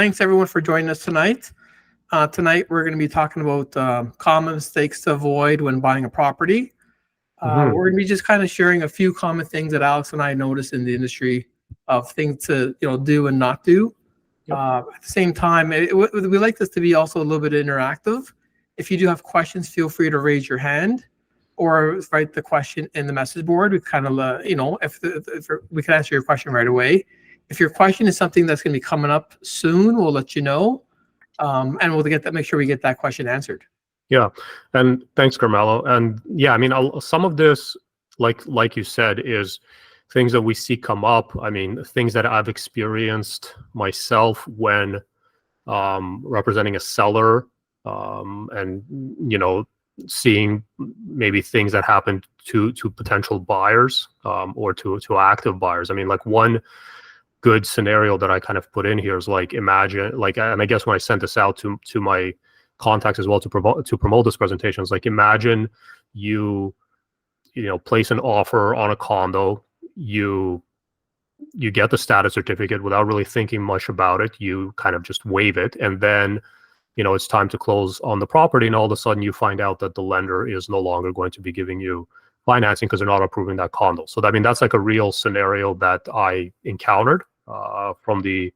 Thanks everyone for joining us tonight. Tonight we're going to be talking about common mistakes to avoid when buying a property. We're going to be just kind of sharing a few common things that Alex and I noticed in the industry of things to do and not do. At the same time, we like this to be also a little bit interactive. If you do have questions, feel free to raise your hand or write the question in the message board. We kind of, if we can answer your question right away. If your question is something that's going to be coming up soon, we'll let you know, and we'll make sure we get that question answered. Yeah, and thanks, Carmelo. And yeah, I mean, some of this, like you said, is things that we see come up. I mean, things that I've experienced myself when representing a seller, and seeing maybe things that happen to potential buyers or to active buyers. I mean, like one good scenario that I kind of put in here is like, imagine, and I guess when I sent this out to my contacts as well to promote this presentation, it's like, imagine you place an offer on a condo, you get the status certificate without really thinking much about it, you kind of just waive it, and then it's time to close on the property, and all of a sudden you find out that the lender is no longer going to be giving you financing because they're not approving that condo. So I mean, that's like a real scenario that I encountered from the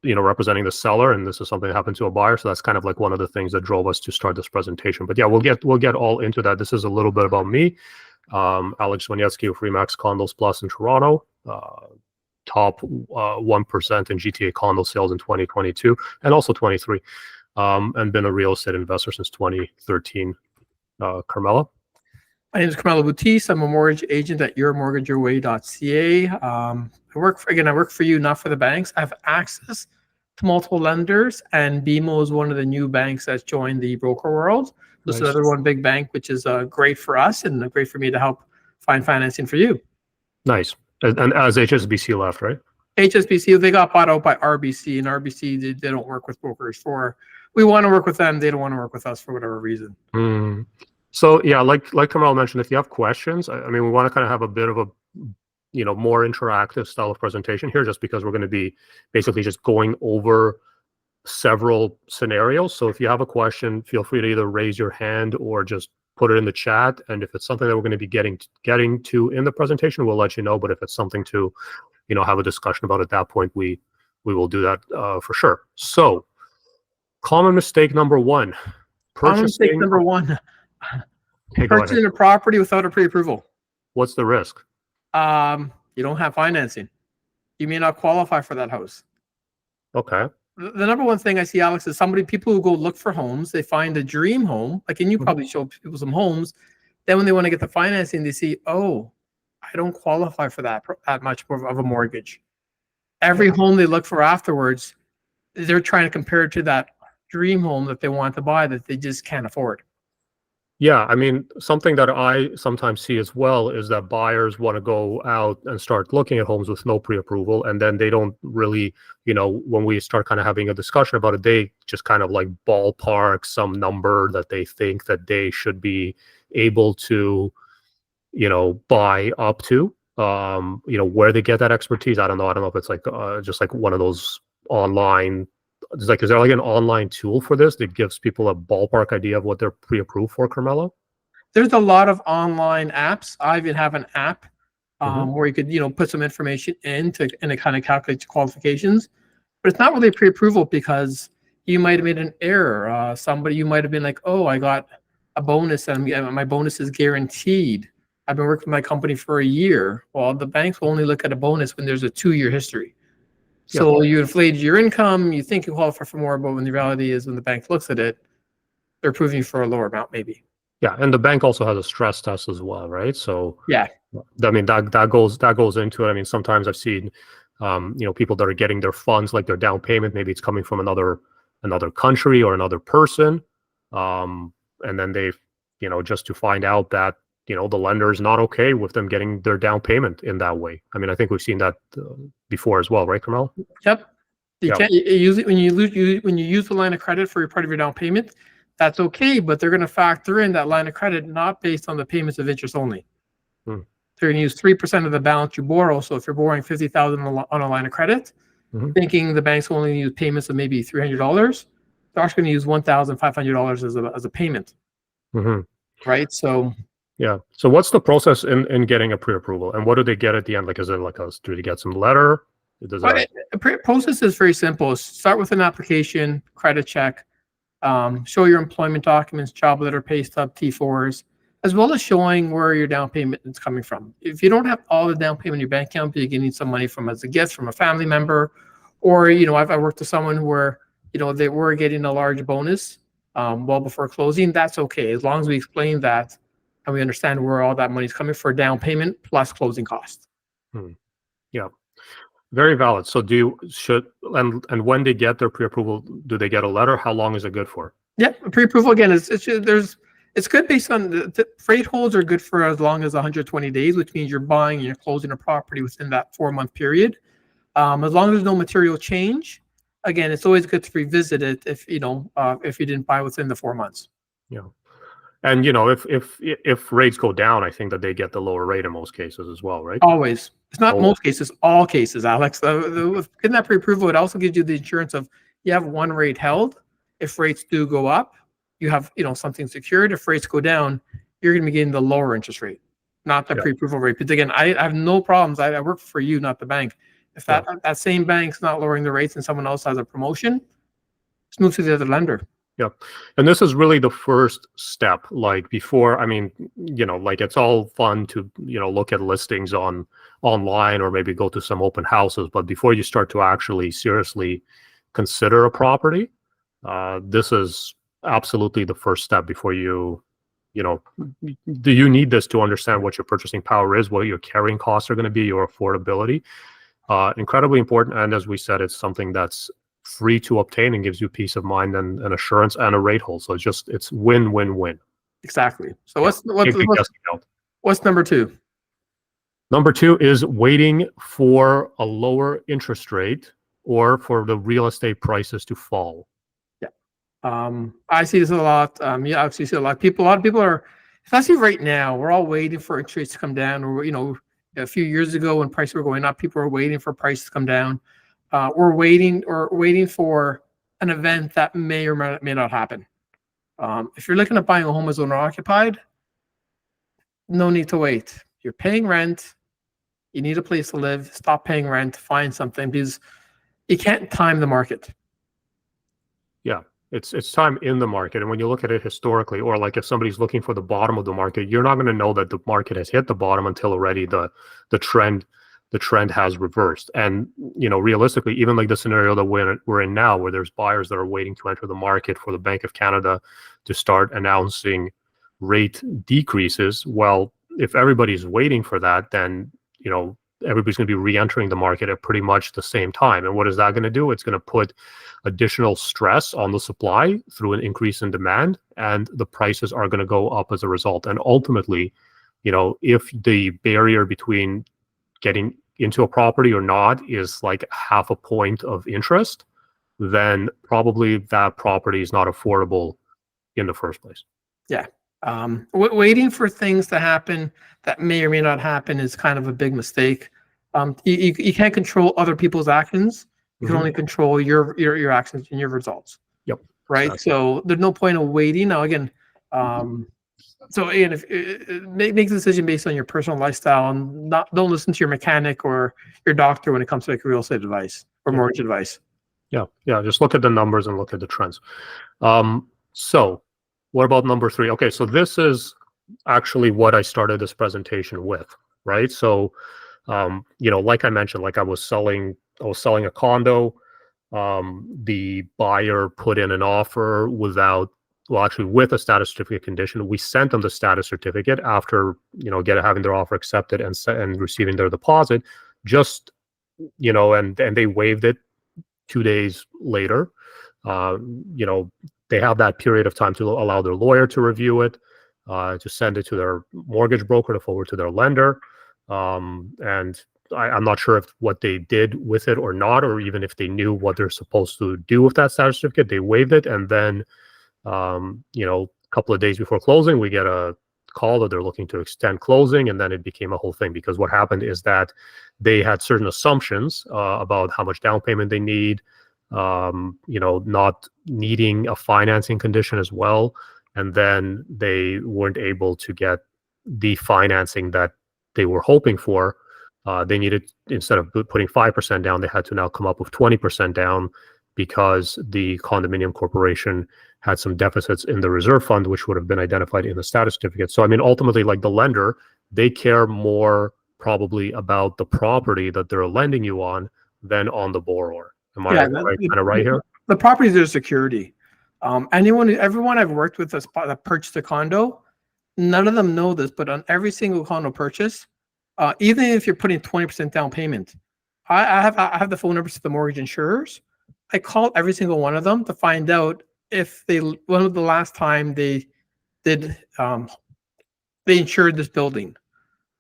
representing the seller, and this is something that happened to a buyer. So that's kind of like one of the things that drove us to start this presentation. But yeah, we'll get all into that. This is a little bit about me. Alex Zhvanetskiy of Remax Condos Plus in Toronto, top 1% in GTA condo sales in 2022 and also 23, and been a real estate investor since 2013. Carmelo? My name is Carmelo Buttice. I'm a mortgage agent at yourmortgageyourway.ca. I work for you, not for the banks. I have access to multiple lenders, and BMO is one of the new banks that's joined the broker world. This is another one big bank, which is great for us and great for me to help find financing for you. Nice. And as HSBC left, right? HSBC, they got bought out by RBC, and RBC, they don't work with brokers. We want to work with them. They don't want to work with us for whatever reason. So yeah, like Carmelo mentioned, if you have questions, I mean, we want to kind of have a bit of a, more interactive style of presentation here, just because we're going to be basically just going over several scenarios. So if you have a question, feel free to either raise your hand or just put it in the chat. And if it's something that we're going to be getting to in the presentation, we'll let you know. But if it's something to, have a discussion about at that point, we will do that for sure. So common mistake number one. Purchasing a property without a pre-approval. What's the risk? You don't have financing. You may not qualify for that house. Okay. The number one thing I see, Alex, is people who go look for homes, they find a dream home, and you probably show people some homes. Then when they want to get the financing, they see, oh, I don't qualify for that much of a mortgage. Every home they look for afterwards, they're trying to compare it to that dream home that they want to buy that they just can't afford. Yeah, I mean, something that I sometimes see as well is that buyers want to go out and start looking at homes with no pre-approval, and then they don't really, when we start kind of having a discussion about it, they just kind of like ballpark some number that they think that they should be able to, buy up to. Where they get that expertise, I don't know. I don't know if it's like just like one of those online. Is there like an online tool for this that gives people a ballpark idea of what they're pre-approved for, Carmelo? There's a lot of online apps. I even have an app where you could, put some information in and it kind of calculates qualifications. But it's not really pre-approval because you might have made an error. You might have been like, oh, I got a bonus and my bonus is guaranteed. I've been working with my company for a year. Well, the banks will only look at a bonus when there's a 2-year history. So you inflated your income, you think you qualify for more, but when the reality is when the bank looks at it, they're approving you for a lower amount maybe. Yeah, and the bank also has a stress test as well, right? So yeah, I mean, that goes into it. I mean, sometimes I've seen people that are getting their funds, like their down payment, maybe it's coming from another country or another person, and then they just to find out that the lender is not okay with them getting their down payment in that way. I mean, I think we've seen that before as well, right, Carmelo? Yep. You can't use it when you use the line of credit for part of your down payment. That's okay, but they're going to factor in that line of credit not based on the payments of interest only. They're going to use 3% of the balance you borrow. So if you're borrowing $50,000 on a line of credit, thinking the bank's only use payments of maybe $300. They're actually going to use $1,500 as a payment, right? So yeah. So what's the process in getting a pre-approval, and what do they get at the end? Like, is it like do they get some letter? Does that... process is very simple. Start with an application, credit check, show your employment documents, job letter, pay stub, T4s, as well as showing where your down payment is coming from. If you don't have all the down payment in your bank account, but you're getting some money from as a gift from a family member, or I worked with someone where they were getting a large bonus well before closing. That's okay, as long as we explain that and we understand where all that money is coming for down payment plus closing costs. Yeah, very valid. So and when they get their pre-approval, do they get a letter? How long is it good for? Yeah, pre-approval again it's good based on the freight holds are good for as long as 120 days, which means you're buying and you're closing a property within that 4-month period. As long as there's no material change, again, it's always good to revisit it if you didn't buy within the 4 months. Yeah. And if rates go down, I think that they get the lower rate in most cases as well, right? Always. It's not most cases, all cases, Alex. In that pre-approval, it also gives you the insurance of you have one rate held. If rates do go up, you have something secured. If rates go down, you're going to be getting the lower interest rate, not the pre-approval rate. But again, I have no problems. I work for you, not the bank. If that same bank's not lowering the rates and someone else has a promotion, just move to the other lender. Yeah. And this is really the first step. Like before, I mean, like it's all fun to, look at listings online or maybe go to some open houses. But before you start to actually seriously consider a property, this is absolutely the first step before do you need this to understand what your purchasing power is, what your carrying costs are going to be, your affordability. Incredibly important. And as we said, it's something that's free to obtain and gives you peace of mind and assurance and a rate hold. So it's win-win-win. Exactly. So what's number 2? Number 2 is waiting for a lower interest rate or for the real estate prices to fall. Yeah. I see this a lot. Yeah, I actually see a lot of people are, especially right now, we're all waiting for interest rates to come down. Or, a few years ago when prices were going up, people were waiting for prices to come down. We're waiting for an event that may or may not happen. If you're looking at buying a home as owner occupied, no need to wait. You're paying rent. You need a place to live. Stop paying rent. Find something, because you can't time the market. Yeah, it's time in the market. And when you look at it historically, or like if somebody's looking for the bottom of the market, you're not going to know that the market has hit the bottom until already the trend has reversed. And realistically, even like the scenario that we're in now, where there's buyers that are waiting to enter the market for the Bank of Canada to start announcing rate decreases. Well, if everybody's waiting for that, then everybody's going to be re-entering the market at pretty much the same time. And what is that going to do? It's going to put additional stress on the supply through an increase in demand, and the prices are going to go up as a result. And ultimately, if the barrier between getting into a property or not is like half a point of interest, then probably that property is not affordable in the first place. Yeah. Waiting for things to happen that may or may not happen is kind of a big mistake. You can't control other people's actions. You can only control your actions and your results. Yep. Right. Exactly. So there's no point of waiting. Now, again, if make the decision based on your personal lifestyle, and don't listen to your mechanic or your doctor when it comes to like real estate advice or mortgage advice. Yeah. Just look at the numbers and look at the trends. So what about number 3? Okay, so this is actually what I started this presentation with, right? So, like I mentioned, like I was selling a condo. The buyer put in an offer with a status certificate condition. We sent them the status certificate after, having their offer accepted and receiving their deposit, and they waived it 2 days later. They have that period of time to allow their lawyer to review it, to send it to their mortgage broker to forward to their lender. And I'm not sure what they did with it or not, or even if they knew what they're supposed to do with that status certificate. They waived it, and then, a couple of days before closing, we get a call that they're looking to extend closing, and then it became a whole thing, because what happened is that they had certain assumptions about how much down payment they need, not needing a financing condition as well, and then they weren't able to get the financing that they were hoping for. They needed, instead of putting 5% down, they had to now come up with 20% down, because the condominium corporation had some deficits in the reserve fund, which would have been identified in the status certificate. So, I mean, ultimately, like the lender, they care more probably about the property that they're lending you on than on the borrower. Am I kind of right here? The properties are security. Everyone I've worked with that purchased a condo, none of them know this, but on every single condo purchase, even if you're putting 20% down payment, I have the phone numbers of the mortgage insurers. I called every single one of them to find out if when was the last time they did they insured this building.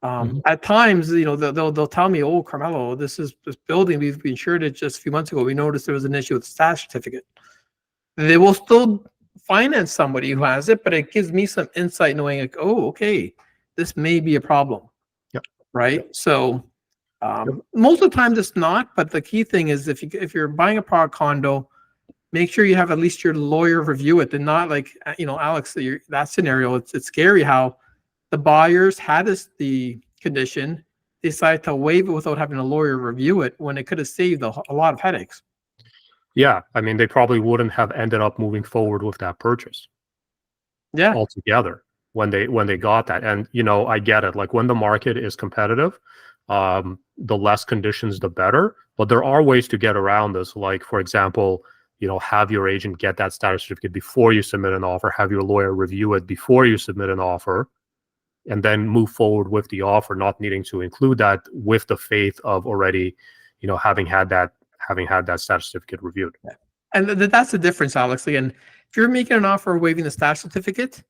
At times, they'll tell me, "Oh, Carmelo, this building, we've insured it just a few months ago. We noticed there was an issue with the status certificate." They will still finance somebody who has it, but it gives me some insight knowing, like, oh, okay, this may be a problem. Yep. Right? So most of the times it's not, but the key thing is if you're buying a product condo, make sure you have at least your lawyer review it, and not like, Alex, that scenario. It's scary how the buyers had the condition, decided to waive it without having a lawyer review it, when it could have saved a lot of headaches. Yeah, I mean, they probably wouldn't have ended up moving forward with that purchase. Yeah. Altogether, when they got that. And I get it. Like, when the market is competitive, the less conditions, the better. But there are ways to get around this. Like, for example, have your agent get that status certificate before you submit an offer. Have your lawyer review it before you submit an offer, and then move forward with the offer, not needing to include that, with the faith of already, having had that status certificate reviewed. Yeah. And that's the difference, Alex. Again, if you're making an offer waiving the status certificate,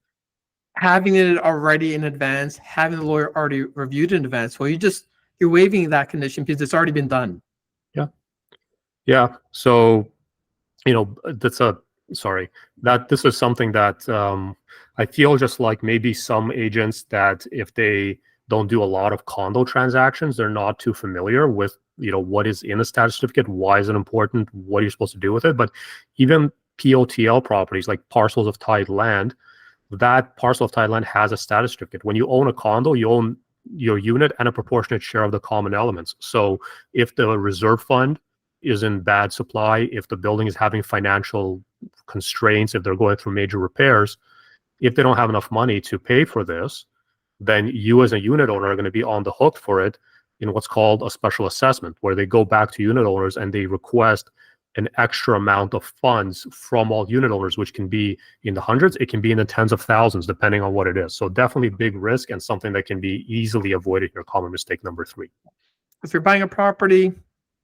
having it already in advance, having the lawyer already reviewed in advance, well, you're waiving that condition because it's already been done. Yeah. So, this is something that I feel, just like maybe some agents, that if they don't do a lot of condo transactions, they're not too familiar with, what is in a status certificate, why is it important, what are you supposed to do with it. But even POTL properties, like parcels of tied land, that parcel of tied land has a status certificate. When you own a condo, you own your unit and a proportionate share of the common elements. So if the reserve fund is in bad supply, if the building is having financial constraints, if they're going through major repairs, if they don't have enough money to pay for this, then you as a unit owner are going to be on the hook for it in what's called a special assessment, where they go back to unit owners and they request an extra amount of funds from all unit owners, which can be in the hundreds, it can be in the tens of thousands, depending on what it is. So definitely big risk, and something that can be easily avoided here. Common mistake number 3. If you're buying a property,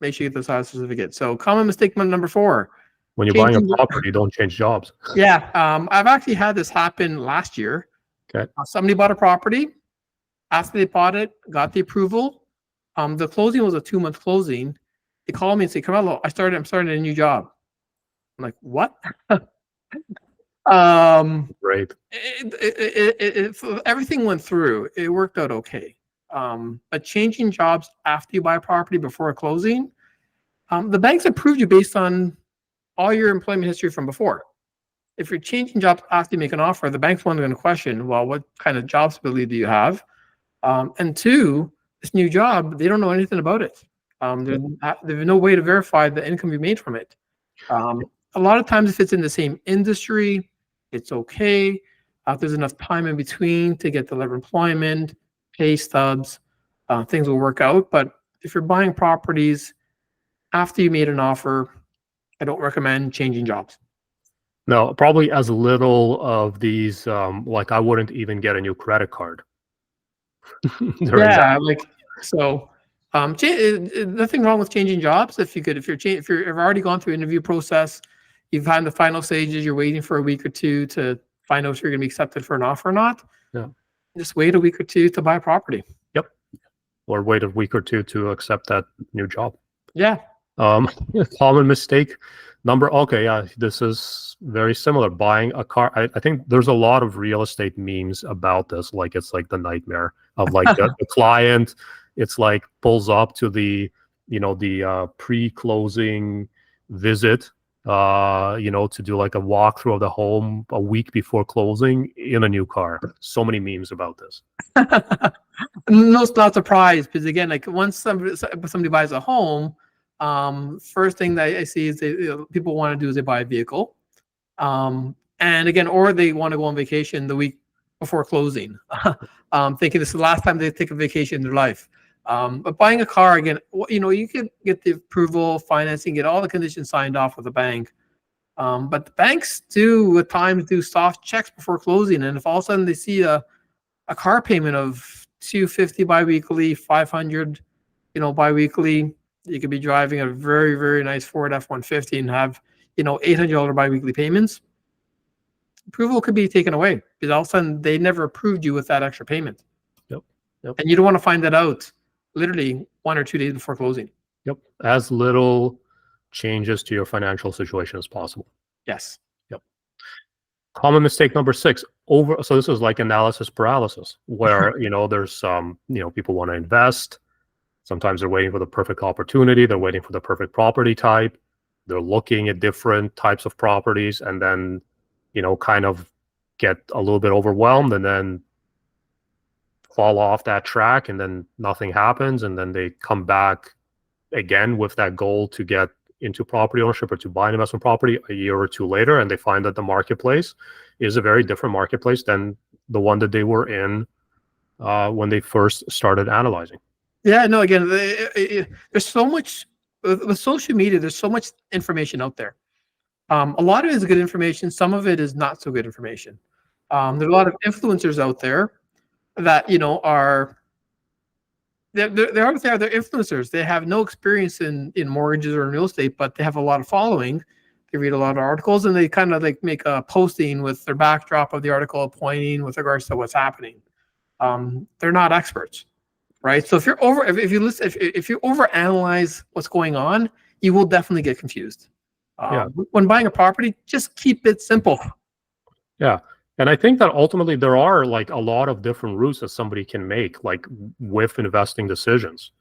make sure you get the status certificate. So common mistake number 4. When you're buying a property, don't change jobs. Yeah. I've actually had this happen last year. Okay. Somebody bought a property. After they bought it, got the approval. The closing was a 2-month closing. They called me and say, "Carmelo, I'm starting a new job." I'm like, "What?" Great. Everything went through. It worked out okay. But changing jobs after you buy a property before a closing, the banks approved you based on all your employment history from before. If you're changing jobs after you make an offer, the bank's one going to question, well, what kind of job stability do you have? And 2, this new job, they don't know anything about it. There's no way to verify the income you made from it. A lot of times, if it's in the same industry, it's okay. If there's enough time in between to get the letter of employment, pay stubs, things will work out. But if you're buying properties after you made an offer, I don't recommend changing jobs. No, probably as little of these, like I wouldn't even get a new credit card. Yeah, nothing wrong with changing jobs. If you've already gone through interview process, you've had the final stages, you're waiting for a week or 2 to find out if you're going to be accepted for an offer or not. Yeah. Just wait a week or 2 to buy a property. Yep. Or wait a week or 2 to accept that new job. Yeah. Common mistake Okay, yeah, this is very similar. Buying a car. I think there's a lot of real estate memes about this. Like it's like the nightmare of like the client. It's like pulls up to the the pre-closing visit, to do like a walkthrough of the home a week before closing in a new car. So many memes about this. No, it's not surprised because again, like once somebody buys a home, first thing that I see is people want to do is they buy a vehicle, and again, or they want to go on vacation the week before closing, thinking this is the last time they take a vacation in their life. But buying a car again, you can get the approval, financing, get all the conditions signed off with the bank. But the banks do at times do soft checks before closing, and if all of a sudden they see a car payment of $250 biweekly, $500, biweekly, you could be driving a very, very nice Ford F-150 and have, $800 biweekly payments. Approval could be taken away because all of a sudden they never approved you with that extra payment. Yep. And you don't want to find that out literally 1 or 2 days before closing. Yep. As little changes to your financial situation as possible. Yes. Yep. Common mistake number 6, so this is like analysis paralysis, where there's some people want to invest. Sometimes they're waiting for the perfect opportunity, they're waiting for the perfect property type, they're looking at different types of properties, and then kind of get a little bit overwhelmed and then fall off that track, and then nothing happens, and then they come back again with that goal to get into property ownership or to buy an investment property a year or two later, and they find that the marketplace is a very different marketplace than the one that they were in when they first started analyzing. Yeah, no, again, there's so much with social media, there's so much information out there. A lot of it is good information, some of it is not so good information. There's a lot of influencers out there that are they're out there, they're influencers. They have no experience in mortgages or in real estate, but they have a lot of following. They read a lot of articles, and they kind of like make a posting with their backdrop of the article pointing with regards to what's happening. They're not experts, right? So if you overanalyze what's going on, you will definitely get confused. When buying a property, just keep it simple. Yeah. And I think that ultimately there are like a lot of different routes that somebody can make, like with investing decisions.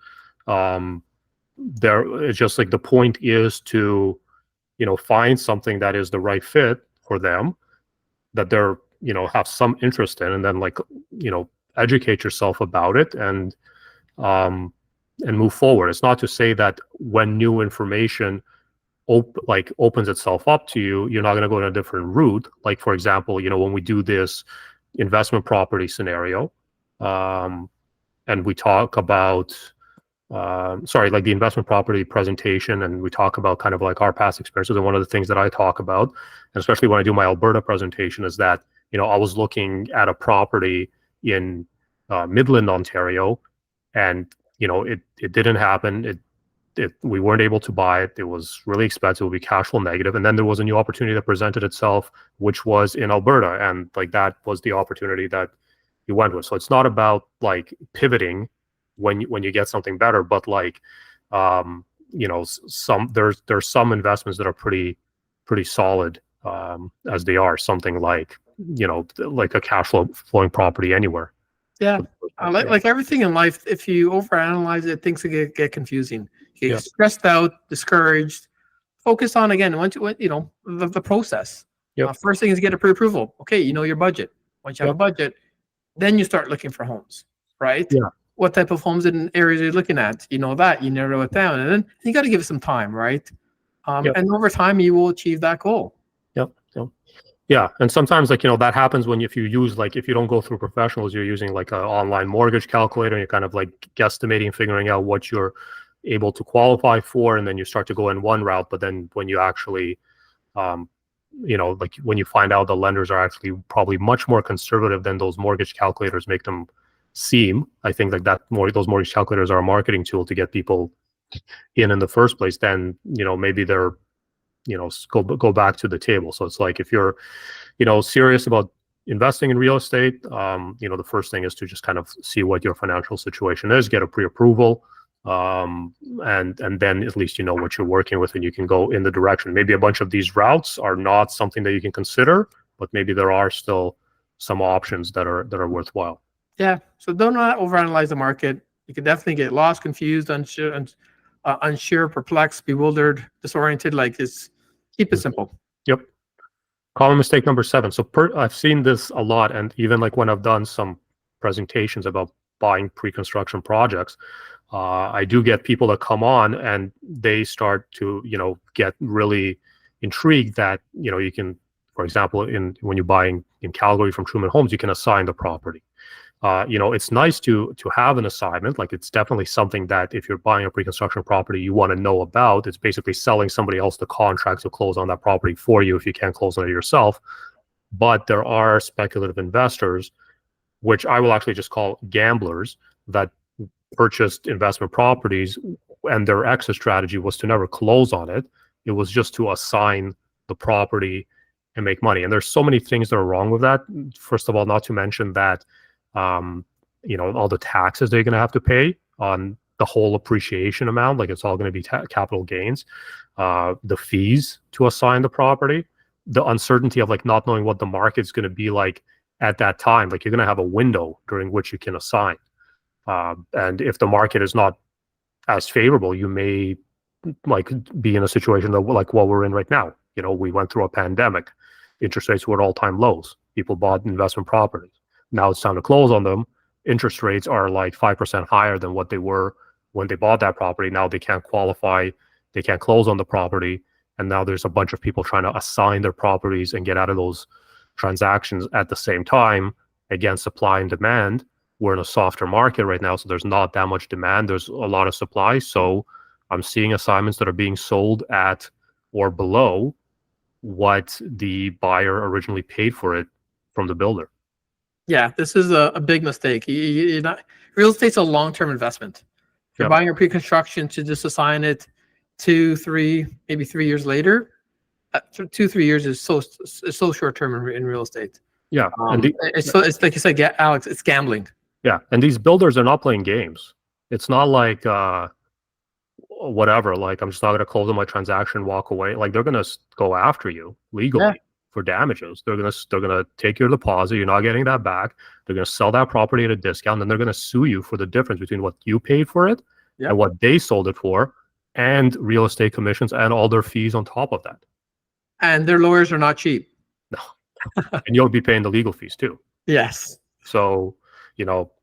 It's just like the point is to, find something that is the right fit for them, that they're, have some interest in, and then like, educate yourself about it and move forward. It's not to say that when new information opens itself up to you, you're not going to go in a different route. Like, for example, when we do this investment property scenario, and we talk about like the investment property presentation, and we talk about kind of like our past experiences. And one of the things that I talk about, and especially when I do my Alberta presentation, is that I was looking at a property in Midland, Ontario, and it didn't happen. We weren't able to buy it. It was really expensive. It would be cash flow negative. And then there was a new opportunity that presented itself, which was in Alberta. And like that was the opportunity that you went with. So it's not about like pivoting when you get something better, but like, there's some investments that are pretty solid as they are, something like, like a cash flow flowing property anywhere. Yeah. Like everything in life, if you overanalyze it, things get confusing. You get stressed out, discouraged. Focus on, again, the process. First thing is get a pre-approval. Okay, your budget. Once you have a budget, then you start looking for homes, right? Yeah. What type of homes in areas are you looking at? You narrow it down, and then you got to give it some time, right? And over time, you will achieve that goal. Yep. Yeah, and sometimes that happens when if you don't go through professionals, you're using like an online mortgage calculator, and you're kind of like guesstimating, figuring out what you're able to qualify for, and then you start to go in one route. But then when you actually, like when you find out the lenders are actually probably much more conservative than those mortgage calculators make them seem, I think like those mortgage calculators are a marketing tool to get people in the first place. Then maybe they're go back to the table. So it's like if you're, serious about investing in real estate, the first thing is to just kind of see what your financial situation is, get a pre-approval, and then at least you know what you're working with, and you can go in the direction. Maybe a bunch of these routes are not something that you can consider, but maybe there are still some options that are worthwhile. Yeah. So don't overanalyze the market. You can definitely get lost, confused, unsure, perplexed, bewildered, disoriented. Like keep it simple. Yep. Common mistake number 7. So I've seen this a lot, and even like when I've done some presentations about buying pre-construction projects, I do get people that come on and they start to, get really intrigued that, you can, for example, when you're buying in Calgary from Truman Homes, you can assign the property. It's nice to have an assignment. Like, it's definitely something that if you're buying a pre-construction property, you want to know about. It's basically selling somebody else the contract to close on that property for you if you can't close on it yourself. But there are speculative investors, which I will actually just call gamblers, that purchased investment properties and their exit strategy was to never close on it. It was just to assign the property and make money. And there's so many things that are wrong with that. First of all, not to mention that all the taxes they're going to have to pay on the whole appreciation amount, like it's all going to be capital gains, the fees to assign the property, the uncertainty of like not knowing what the market's going to be like at that time. Like, you're going to have a window during which you can assign. And if the market is not as favorable, you may like be in a situation that like what we're in right now. We went through a pandemic. Interest rates were at all-time lows. People bought investment properties. Now it's time to close on them. Interest rates are like 5% higher than what they were when they bought that property. Now they can't qualify. They can't close on the property. And now there's a bunch of people trying to assign their properties and get out of those transactions at the same time. Again, supply and demand. We're in a softer market right now, so there's not that much demand. There's a lot of supply. So I'm seeing assignments that are being sold at or below what the buyer originally paid for it from the builder. Yeah, this is a big mistake. Real estate's a long-term investment. If you're buying a pre-construction to just assign it 2, 3, maybe 3 years later, 2, 3 years is so short-term in real estate. Yeah, it's like you said, Alex, it's gambling. Yeah, and these builders are not playing games. It's not like whatever. Like, I'm just not going to close on my transaction, walk away. Like, they're going to go after you legally for damages. They're gonna take your deposit. You're not getting that back. They're gonna sell that property at a discount, and they're gonna sue you for the difference between what you paid for it and what they sold it for, and real estate commissions and all their fees on top of that. And their lawyers are not cheap. No, and you'll be paying the legal fees too. Yes. So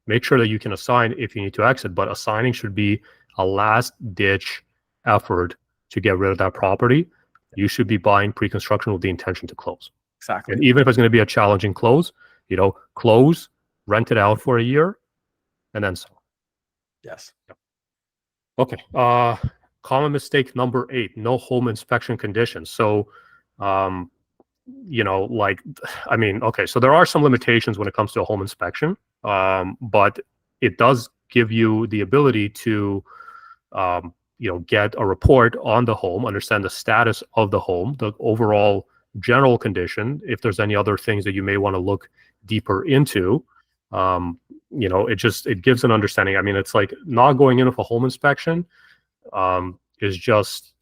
make sure that you can assign if you need to exit, but assigning should be a last ditch effort to get rid of that property. You should be buying pre-construction with the intention to close. Exactly. And even if it's going to be a challenging close, close, rent it out for a year, and then sell. Yes. Okay. Common mistake number 8: no home inspection conditions. So, okay. So there are some limitations when it comes to a home inspection, but it does give you the ability to get a report on the home, understand the status of the home, the overall general condition. If there's any other things that you may want to look deeper into, it gives an understanding. I mean, it's like not going in with a home inspection is just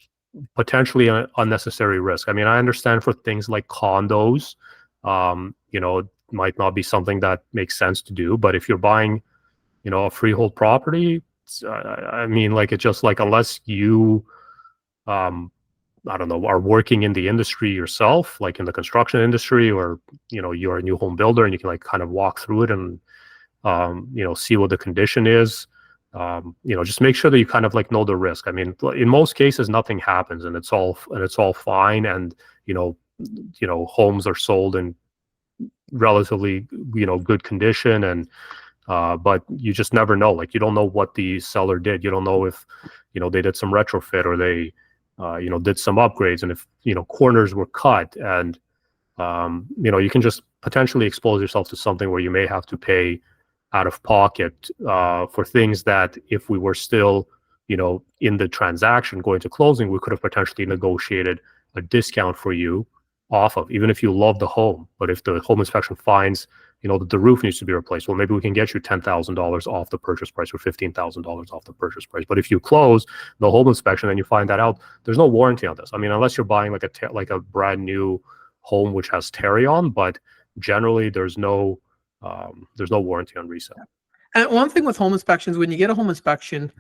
potentially an unnecessary risk. I mean, I understand for things like condos, it might not be something that makes sense to do, but if you're buying, a freehold property, it's just like, unless you, are working in the industry yourself, like in the construction industry, or, you're a new home builder and you can like kind of walk through it and, see what the condition is. Just make sure that you kind of like know the risk. I mean, in most cases, nothing happens and it's all fine. And, homes are sold in relatively, good condition, and, but you just never know. Like, you don't know what the seller did. You don't know if, they did some retrofit, or they, did some upgrades, and if, corners were cut, and, you can just potentially expose yourself to something where you may have to pay out of pocket for things that, if we were still, in the transaction going to closing, we could have potentially negotiated a discount for you off of, even if you love the home. But if the home inspection finds the roof needs to be replaced. Well, maybe we can get you $10,000 off the purchase price or $15,000 off the purchase price. But if you close the home inspection and you find that out, there's no warranty on this. I mean, unless you're buying like a brand new home which has Terry on, but generally there's no warranty on resale. And one thing with home inspections, when you get a home inspection,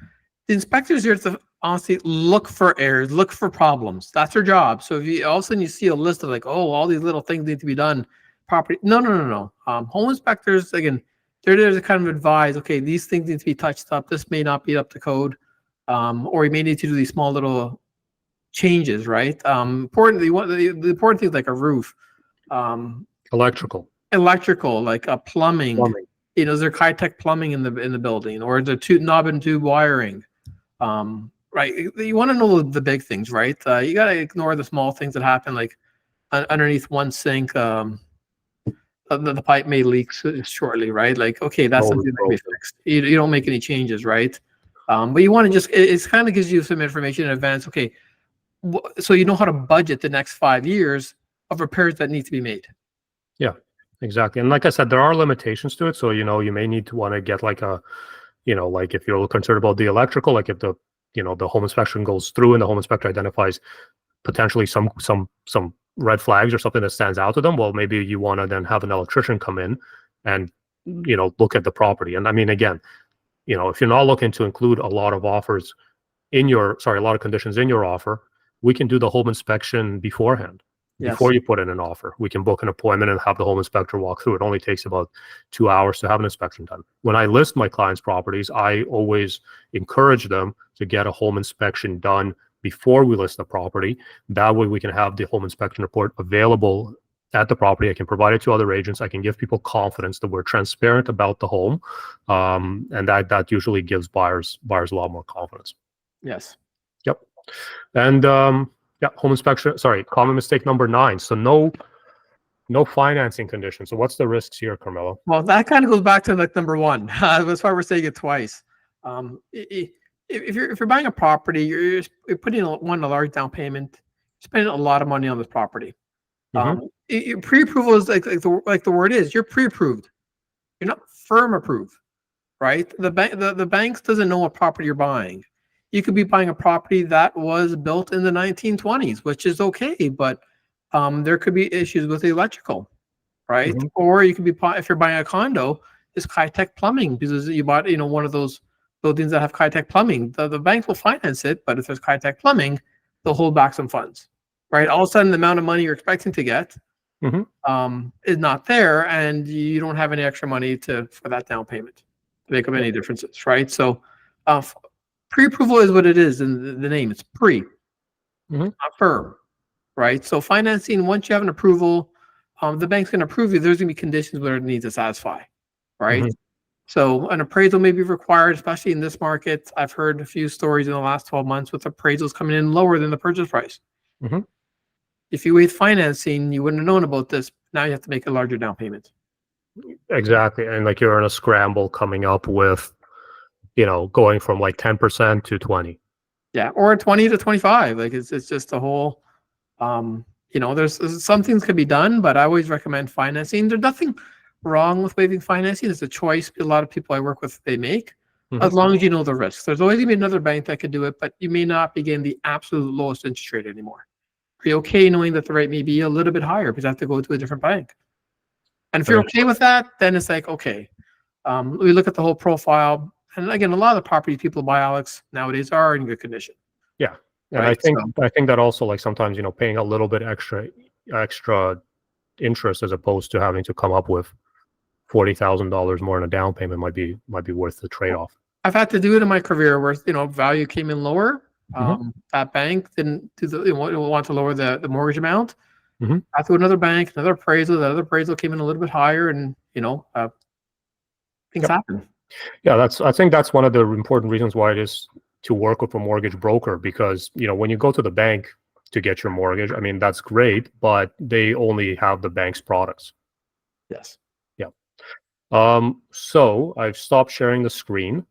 the inspectors are to honestly look for errors, look for problems. That's their job. So if you all of a sudden you see a list of like, oh, all these little things need to be done, property. No. Home inspectors, again, they're there to kind of advise, okay, these things need to be touched up. This may not be up to code, or you may need to do these small little changes, right? Importantly, the important things like a roof, electrical, like a plumbing. Is there high-tech plumbing in the building, or is there knob and tube wiring? Right. You want to know the big things, right? You got to ignore the small things that happen, like underneath one sink, the pipe may leak shortly, right? Like, okay, that's something that can be fixed. You don't make any changes, right? But you want to it kind of gives you some information in advance. Okay, so you know how to budget the next 5 years of repairs that need to be made. Yeah, exactly. And like I said, there are limitations to it. So, you may need to want to get like a, like if you're concerned about the electrical, like if the home inspection goes through and the home inspector identifies potentially some red flags or something that stands out to them, well, maybe you want to then have an electrician come in and, look at the property. And I mean, again, if you're not looking to include a lot of a lot of conditions in your offer, we can do the home inspection beforehand. Yes. Before you put in an offer, we can book an appointment and have the home inspector walk through. It only takes about 2 hours to have an inspection done. When I list my clients' properties, I always encourage them to get a home inspection done before we list the property. That way we can have the home inspection report available at the property. I can provide it to other agents. I can give people confidence that we're transparent about the home. And that usually gives buyers a lot more confidence. Yes. Yep. And yeah, home inspection. Sorry, common mistake number 9. So no financing conditions. So what's the risks here, Carmelo? Well, that kind of goes back to like number 1. That's why we're saying it twice. If you're buying a property, you're putting a large down payment, spending a lot of money on this property. Pre-approval is like the word is. You're pre-approved. You're not firm approved, right? The banks doesn't know what property you're buying. You could be buying a property that was built in the 1920s, which is okay, but there could be issues with the electrical, right? Or you could be, if you're buying a condo, it's high-tech plumbing because you bought, one of those buildings that have high-tech plumbing. The banks will finance it, but if there's high-tech plumbing, they'll hold back some funds, right? All of a sudden, the amount of money you're expecting to get is not there, and you don't have any extra money for that down payment to make up any differences, right? So, pre-approval is what it is in the name. It's pre, not firm, right? So financing, once you have an approval, the bank's going to approve you. There's going to be conditions where it needs to satisfy, right? So an appraisal may be required, especially in this market. I've heard a few stories in the last 12 months with appraisals coming in lower than the purchase price. If you wait financing, you wouldn't have known about this. Now you have to make a larger down payment. Exactly. And like you're in a scramble coming up with, going from like 10% to 20. Yeah, or 20 to 25. Like it's just a whole, there's some things can be done, but I always recommend financing. There's nothing wrong with waiving financing. It's a choice a lot of people I work with, they make, as long as you know the risks. There's always going to be another bank that could do it, but you may not be getting the absolute lowest interest rate anymore. Are you okay knowing that the rate may be a little bit higher because you have to go to a different bank? And if you're okay with that, then it's like, okay, we look at the whole profile. And again, a lot of the property people buy, Alex, nowadays are in good condition. Yeah. And right? I think that also, like, sometimes, paying a little bit extra interest as opposed to having to come up with $40,000 more in a down payment might be worth the trade-off. I've had to do it in my career where, value came in lower. That bank didn't want to lower the mortgage amount. I threw another bank, another appraisal. The other appraisal came in a little bit higher, and things happen. Yeah, I think that's one of the important reasons why it is to work with a mortgage broker, because when you go to the bank to get your mortgage, I mean, that's great, but they only have the bank's products. Yes. Yeah. So I've stopped sharing the screen.